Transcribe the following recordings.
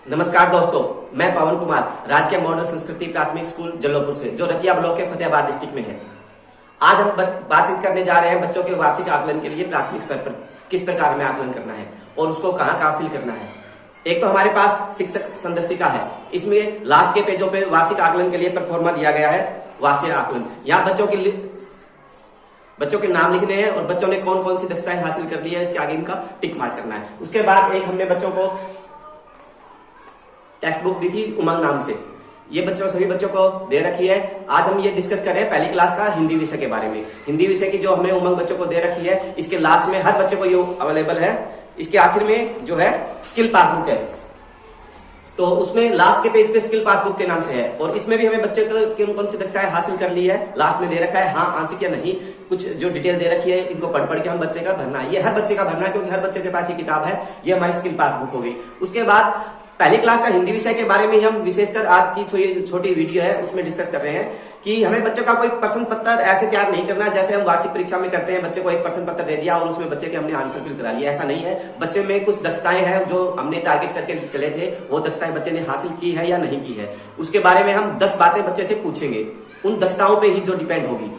नमस्कार दोस्तों, मैं पवन कुमार राजकीय मॉडल संस्कृति प्राथमिक स्कूल जल्लोपुर से, जो रतिया ब्लॉक के फतेहाबाद डिस्ट्रिक्ट में है। आज हम बातचीत करने जा रहे हैं बच्चों के वार्षिक आकलन के लिए प्राथमिक स्तर पर किस प्रकार हमें आकलन करना है और उसको कहाँ फिल करना है। एक तो हमारे पास शिक्षक संदर्शिका है, इसमें लास्ट के पेजों पे वार्षिक आकलन के लिए परफॉर्मा दिया गया है। वार्षिक आकलन, यहाँ बच्चों के नाम लिखने हैं और बच्चों ने कौन कौन सी दक्षताएं हासिल कर ली है, इसके आगे इनका टिक मार्क करना है। उसके बाद एक हमने बच्चों को टेक्स्ट बुक दी थी उमंग नाम से, ये सभी बच्चों को दे रखी है। आज हम ये डिस्कस कर रहे हैं पहली क्लास का हिंदी विषय के बारे में। हिंदी विषय की जो हमने उमंग बच्चों को दे रखी है, इसके लास्ट में हर बच्चे को ये अवेलेबल है। इसके आखिर में जो है स्किल पासबुक है, तो उसमें लास्ट के पेज पे स्किल पासबुक के नाम से है और इसमें भी हमें बच्चे को कौन सी दक्षताएं हासिल कर ली है लास्ट में दे रखा है, हाँ आंसर या नहीं, कुछ जो डिटेल दे रखी है इनको पढ़ के हम बच्चे का भरना है। ये हर बच्चे का भरना है क्योंकि हर बच्चे के पास ये किताब है। ये हमारी स्किल पासबुक हो गई। उसके बाद पहली क्लास का हिंदी विषय के बारे में हम विशेषकर आज की छोटी वीडियो है उसमें डिस्कस कर रहे हैं कि हमें बच्चों का कोई प्रश्न पत्र ऐसे तैयार नहीं करना जैसे हम वार्षिक परीक्षा में करते हैं। बच्चे को एक प्रश्न पत्र दे दिया और उसमें बच्चे के हमने आंसर फिल करा लिया, ऐसा नहीं है। बच्चे में कुछ दक्षताएं हैं जो हमने टारगेट करके चले थे, वो दक्षताएं बच्चे ने हासिल की है या नहीं की है, उसके बारे में हम 10 बातें बच्चे से पूछेंगे। उन दक्षताओं पर ही जो डिपेंड होगी।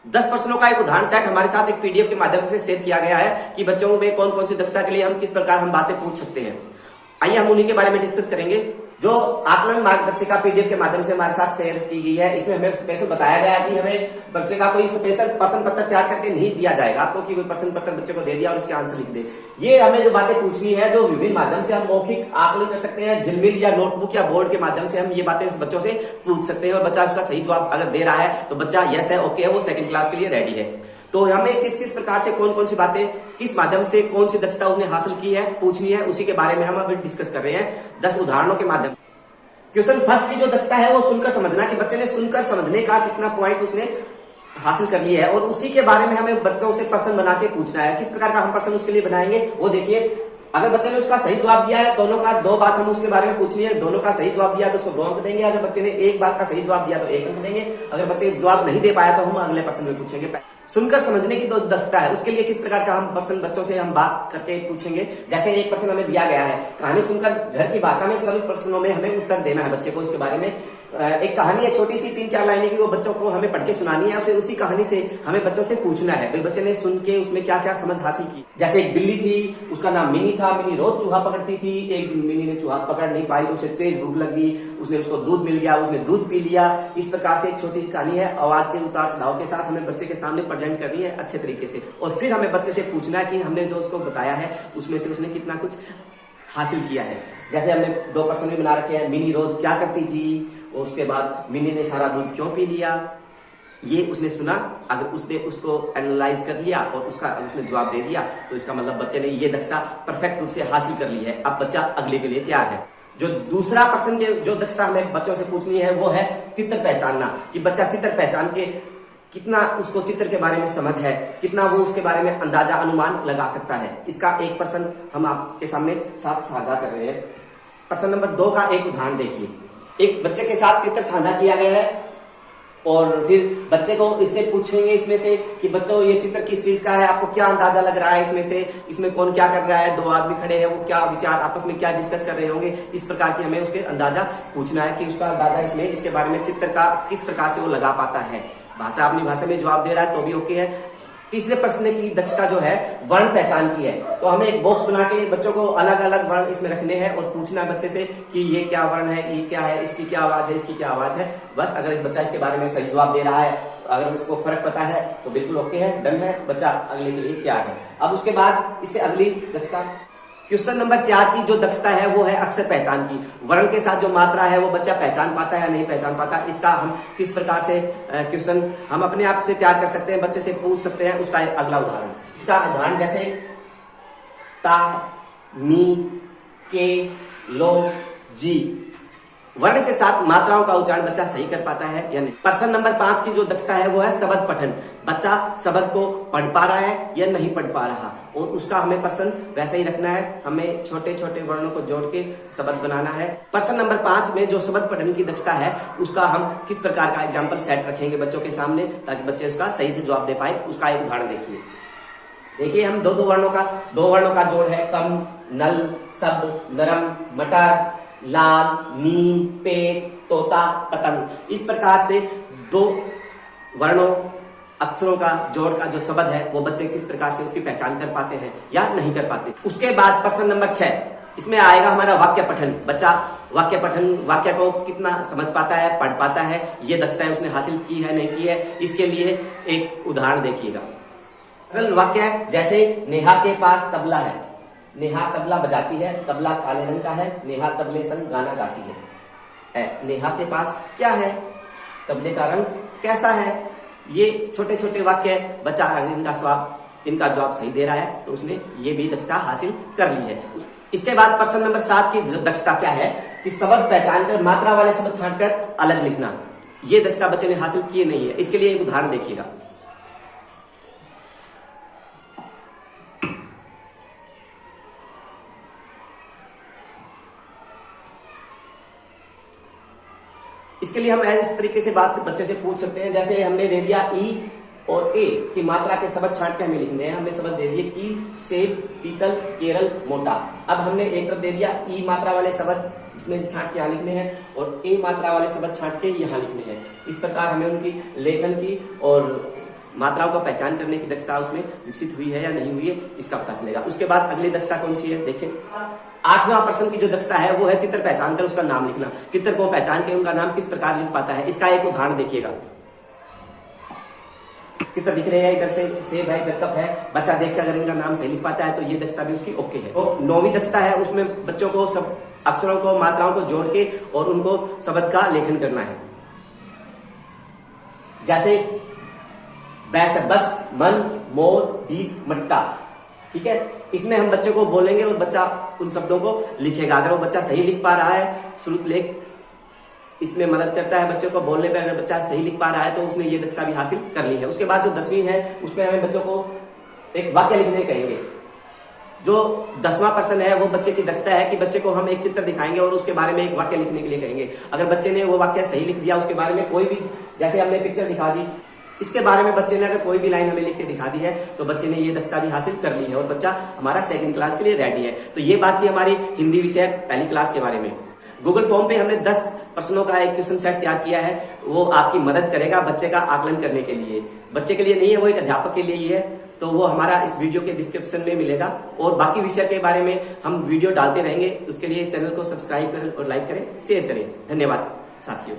10 प्रश्नों का एक उदाहरण सेट हमारे साथ एक पीडीएफ के माध्यम से शेयर किया गया है कि बच्चों में कौन कौन सी दक्षता के लिए हम किस प्रकार हम बातें पूछ सकते हैं। आइए हम उन्हीं के बारे में डिस्कस करेंगे। जो आकलन मार्गदर्शिका पीडीएफ के माध्यम से हमारे साथ शेयर की गई है, इसमें हमें स्पेशल बताया गया है कि हमें बच्चे का कोई स्पेशल प्रश्न पत्र तैयार करके नहीं दिया जाएगा आपको कि कोई प्रश्न पत्र बच्चे को दे दिया और उसके आंसर लिख दे। ये हमें जो बातें पूछनी है, जो विभिन्न माध्यम से हम मौखिक आकलन कर सकते हैं, झिलमिल या नोटबुक या बोर्ड के माध्यम से हम ये बातें बच्चों से पूछ सकते हैं और बच्चा उसका सही जवाब अगर दे रहा है तो बच्चा यस है, ओके है, वो सेकंड क्लास के लिए रेडी है। तो हमें किस किस प्रकार से कौन कौन सी बातें किस माध्यम से कौन सी दक्षता उसने हासिल की है पूछनी है, उसी के बारे में हम अभी डिस्कस कर रहे हैं 10 उदाहरणों के माध्यम। क्वेश्चन फर्स्ट की जो दक्षता है वो सुनकर समझना, कि बच्चे ने सुनकर समझने का कितना पॉइंट उसने हासिल कर लिया है और उसी के बारे में हमें बच्चों से प्रश्न बना के पूछना है। किस प्रकार का हम प्रश्न उसके लिए बनाएंगे वो देखिए। अगर बच्चे ने उसका सही जवाब दिया है, दोनों का 2 बात हम उसके बारे में पूछनी है। दोनों का सही जवाब दिया तो उसको 2 अंक देंगे। अगर बच्चे ने एक बात का सही जवाब दिया तो 1 अंक देंगे। अगर बच्चे जवाब नहीं दे पाया तो हम अगले प्रश्न में पूछेंगे। सुनकर समझने की 2 दक्षता है, उसके लिए किस प्रकार का हम प्रश्न बच्चों से हम बात करके पूछेंगे। जैसे एक प्रश्न हमें दिया गया है, कहानी सुनकर घर की भाषा में सरल प्रश्नों में हमें उत्तर देना है बच्चे को। इसके बारे में एक कहानी है छोटी सी 3-4 लाइनें की, वो बच्चों को हमें पढ़ के सुनानी है और फिर उसी कहानी से हमें बच्चों से पूछना है भाई बच्चे ने सुन के उसमें क्या क्या समझ हासिल की। जैसे एक बिल्ली थी, उसका नाम मिनी था। मिनी रोज चूहा पकड़ती थी। एक दिन मिनी ने चूहा पकड़ नहीं पाई तो उसे तेज भूख लगी, उसने उसको दूध मिल गया, उसने दूध पी लिया। इस प्रकार से एक छोटी सी कहानी है, आवाज के उतार चढ़ाव के साथ हमें बच्चे के सामने प्रेजेंट करनी है अच्छे तरीके से और फिर हमें बच्चे से पूछना है कि हमने जो उसको बताया है उसमें से उसने कितना कुछ हासिल किया है। जैसे हमने 2 प्रश्न भी बना रखे हैं, मिनी रोज क्या करती थी, और उसके बाद मिनी ने सारा दूध क्यों पी लिया, ये उसने सुना। अगर उसने उसको एनालाइज कर लिया और उसने जवाब दे दिया तो इसका मतलब बच्चे ने ये दक्षता परफेक्ट रूप से हासिल कर ली है। अब बच्चा अगले के लिए तैयार है। जो दूसरा प्रश्न के जो दक्षता हमें बच्चों से पूछनी है वो है चित्र पहचानना, कि बच्चा चित्र पहचान के कितना उसको चित्र के बारे में समझ है, कितना वो उसके बारे में अंदाजा अनुमान लगा सकता है। इसका एक प्रश्न हम आपके सामने साथ साझा कर रहे हैं। प्रश्न नंबर 2 का एक उदाहरण देखिए। एक बच्चे के साथ चित्र साझा किया गया है और फिर बच्चे को इससे पूछेंगे इसमें से कि बच्चों ये चित्र किस चीज का है, आपको क्या अंदाजा लग रहा है इसमें से, इसमें कौन क्या कर रहा है, 2 आदमी खड़े हैं, वो क्या विचार आपस में क्या डिस्कस कर रहे होंगे। इस प्रकार की हमें उसके अंदाजा पूछना है कि उसका अंदाजा इसमें इसके बारे में चित्र का किस प्रकार से वो लगा पाता है। भाषा अपनी भाषा में जवाब दे रहा है तो भी ओके है। तीसरे प्रश्न की दक्षता जो है वर्ण पहचान की है, तो हमें एक बॉक्स बना के बच्चों को अलग अलग वर्ण इसमें रखने हैं और पूछना है बच्चे से कि ये क्या वर्ण है, ये क्या है, इसकी क्या आवाज है, इसकी क्या आवाज है। बस अगर एक बच्चा इसके बारे में सही जवाब दे रहा है, अगर उसको फर्क पता है तो बिल्कुल ओके है, डन है, बच्चा अगले के लिए तैयार है। अब उसके बाद इससे अगली दक्षता क्वेश्चन नंबर 4 की जो दक्षता है वो है अक्षर पहचान की। वर्ण के साथ जो मात्रा है वो बच्चा पहचान पाता है या नहीं पहचान पाता, इसका हम किस प्रकार से क्वेश्चन हम अपने आप से तैयार कर सकते हैं, बच्चे से पूछ सकते हैं। उसका अगला उदाहरण, इसका उदाहरण जैसे ता, मी, के, लो, जी, वर्ण के साथ मात्राओं का उच्चारण बच्चा सही कर पाता है या नहीं। प्रश्न नंबर 5 की जो दक्षता है वो है शब्द पठन। बच्चा शब्द को पढ़ पा रहा है या नहीं पढ़ पा रहा, और उसका हमें प्रश्न वैसे ही रखना है। हमें छोटे छोटे वर्णों को जोड़ के शब्द बनाना है। प्रश्न नंबर 5 में जो शब्द पठन की दक्षता है उसका हम किस प्रकार का एग्जाम्पल सेट रखेंगे बच्चों के सामने ताकि बच्चे उसका सही से जवाब दे पाए। उसका एक उदाहरण देखिए। हम दो वर्णों का जोड़ है, कम, नल, सब, नरम, मटर, लाल, नीम, पेट, तोता, पतंग। इस प्रकार से 2 वर्णों अक्षरों का जोड़ का जो शब्द है वो बच्चे किस प्रकार से उसकी पहचान कर पाते हैं या नहीं कर पाते। उसके बाद प्रश्न नंबर 6, इसमें आएगा हमारा वाक्य पठन। बच्चा वाक्य पठन, वाक्य को कितना समझ पाता है, पढ़ पाता है, ये दक्षता है उसने हासिल की है नहीं की है। इसके लिए एक उदाहरण देखिएगा। सरल वाक्य है, जैसे नेहा के पास तबला है। नेहा तबला बजाती है, तबला काले रंग का है, नेहा तबले संग गाना गाती है। नेहा के पास क्या है, तबले का रंग कैसा है। ये छोटे छोटे वाक्य बच्चा अगर इनका जवाब सही दे रहा है तो उसने ये भी दक्षता हासिल कर ली है। इसके बाद प्रश्न नंबर 7 की दक्षता क्या है कि शब्द पहचान कर मात्रा वाले शब्द छांटकर अलग लिखना। ये दक्षता बच्चे ने हासिल की नहीं है। इसके लिए एक उदाहरण देखिएगा। इसके लिए हम इस तरीके से बात से बच्चे से पूछ सकते हैं, जैसे हमने दे दिया ई और ए की मात्रा के शब्द छांट के हमें लिखने हैं। हमने शब्द दे दिए की, सेब, पीतल, केरल, मोटा। अब हमने एक तरफ दे दिया ई मात्रा वाले शब्द, इसमें छांट के यहाँ लिखने हैं, और ए मात्रा वाले शब्द छांट के यहाँ लिखने हैं। इस प्रकार हमें उनकी लेखन की और मात्राओं का पहचान करने की दक्षता उसमें विकसित हुई है या नहीं हुई है, इसका पता चलेगा। उसके बाद अगली दक्षता कौन सी है देखें। 8वां प्रश्न की जो दक्षता है वो है चित्र पहचान कर उसका नाम लिखना। चित्र को पहचान के उनका नाम किस प्रकार लिख पाता है, इसका एक उदाहरण देखिएगा। चित्र दिख रहे हैं, इधर से सेब है, इधर कप है। बच्चा देख के अगर इनका नाम सही लिख पाता है तो ये दक्षता भी उसकी ओके है। तो 9वीं दक्षता है, उसमें बच्चों को सब अक्षरों को, मात्राओं को जोड़ के और उनको शब्द का लेखन करना है। जैसे बैस, बस, मन, मोर, बीस, मटका। ठीक है, इसमें हम बच्चे को बोलेंगे और बच्चा उन शब्दों को लिखेगा। अगर वो बच्चा सही लिख पा रहा है, श्रुत लेख इसमें मदद करता है बच्चों को बोलने पे। अगर बच्चा सही लिख पा रहा है तो उसने ये दक्षता भी हासिल कर ली है। उसके बाद जो 10वीं है उसमें हमें बच्चों को एक वाक्य लिखने कहेंगे। जो 10वां प्रश्न है वो बच्चे की दक्षता है कि बच्चे को हम एक चित्र दिखाएंगे और उसके बारे में एक वाक्य लिखने के लिए कहेंगे। अगर बच्चे ने वो वाक्य सही लिख दिया, उसके बारे में कोई भी, जैसे हमने पिक्चर दिखा दी, इसके बारे में बच्चे ने अगर कोई भी लाइन हमें लिख के दिखा दी है तो बच्चे ने ये दक्षता भी हासिल कर ली है और बच्चा हमारा 2nd क्लास के लिए रेडी है। तो ये बात थी हमारी हिंदी विषय पहली क्लास के बारे में। गूगल फॉर्म पे हमने 10 प्रश्नों का एक क्वेश्चन सेट तैयार किया है। वो आपकी मदद करेगा बच्चे का आकलन करने के लिए। बच्चे के लिए नहीं है, वो एक अध्यापक के लिए ही है। तो वो हमारा इस वीडियो के डिस्क्रिप्शन में मिलेगा और बाकी विषय के बारे में हम वीडियो डालते रहेंगे। उसके लिए चैनल को सब्सक्राइब करें और लाइक करें, शेयर करें। धन्यवाद साथियों।